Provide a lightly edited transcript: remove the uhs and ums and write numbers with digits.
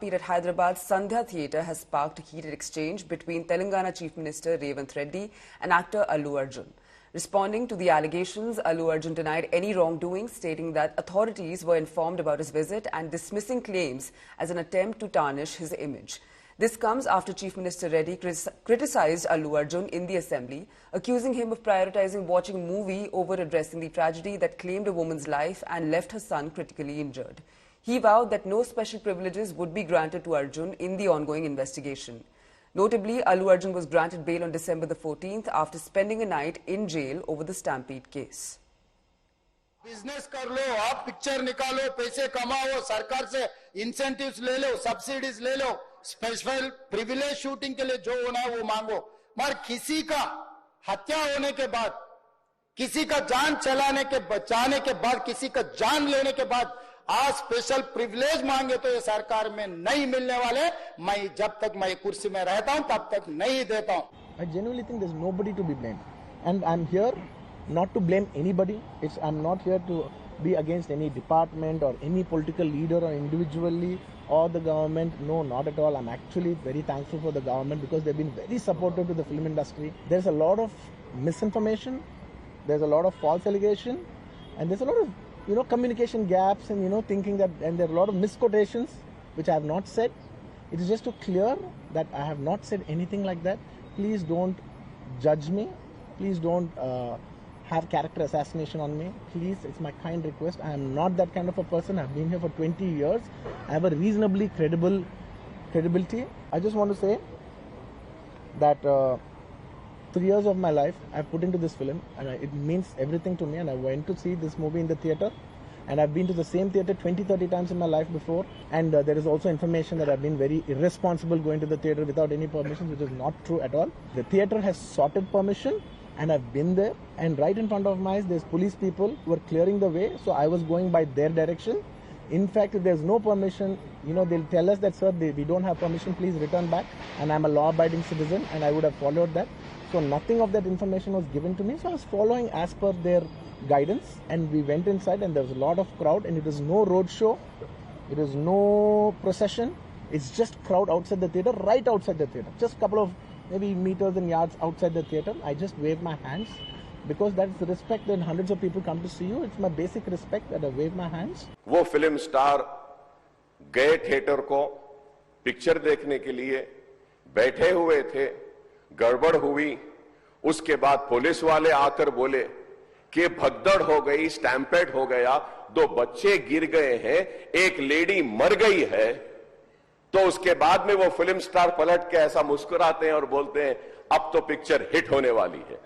At Hyderabad's Sandhya Theatre has sparked a heated exchange between Telangana Chief Minister Revanth Reddy and actor Allu Arjun. Responding to the allegations, Allu Arjun denied any wrongdoing, stating that authorities were informed about his visit and dismissing claims as an attempt to tarnish his image. This comes after Chief Minister Reddy criticized Allu Arjun in the assembly, accusing him of prioritizing watching a movie over addressing the tragedy that claimed a woman's life and left her son critically injured. He vowed that no special privileges would be granted to Arjun in the ongoing investigation. Notably, Allu Arjun was granted bail on December the 14th after spending a night in jail over the Stampede case. Business कर लो, आप picture निकालो, पैसे कमाओ, सरकार से incentives ले लो, subsidies ले लो, special privilege shooting के लिए जो होना है वो मांगो। मगर किसी का हत्या होने के बाद, किसी का जान चलाने के बचाने के बाद, किसी का जान लेने के बाद आज स्पेशल प्रिविलेज मांगे तो ये सरकार में नहीं मिलने वाले। मैं जब तक मैं कुर्सी में रहता हूं तब तक नहीं देता हूं। I genuinely think there's nobody to be blamed, and I'm here not to blame anybody. I'm not here to be against any department or any political leader or individually or the government. No, not at all. I'm actually very thankful for the government because they've been very supportive to the film industry. There's a lot of misinformation, there's a lot of false allegation, and there's a lot of communication gaps and thinking that, and there are a lot of misquotations which I have not said. It is just to clear that I have not said anything like that. Please don't judge me. Please don't have character assassination on me. Please, it's my kind request. I am not that kind of a person. I've been here for 20 years. I have a reasonably credibility. I just want to say that 3 years of my life I've put into this film, and it means everything to me. And I went to see this movie in the theatre, and I've been to the same theatre 20-30 times in my life before. And there is also information that I've been very irresponsible going to the theatre without any permission, which is not true at all. The theatre has sought permission, and I've been there, and right in front of my eyes there's police people who are clearing the way, so I was going by their direction. In fact, if there's no permission, they'll tell us that, sir, we don't have permission, please return back. And I'm a law-abiding citizen, and I would have followed that. So nothing of that information was given to me. So I was following as per their guidance, and we went inside, and there was a lot of crowd, and it was no road show, it was no procession. It's just crowd outside the theatre, right outside the theatre, just a couple of maybe meters and yards outside the theatre. I just waved my hands because that's the respect that hundreds of people come to see you. It's my basic respect that I wave my hands. वो film star गए theatre को picture देखने के लिए, बैठे हुए थे, गड़बड़ हुई, उसके बाद पुलिस वाले आकर बोले कि भगदड़ हो गई, स्टैम्पेड हो गया, 2 बच्चे गिर गए हैं, एक लेडी मर गई है। तो उसके बाद में वो फिल्म स्टार पलट के ऐसा मुस्कुराते हैं और बोलते हैं अब तो पिक्चर हिट होने वाली है।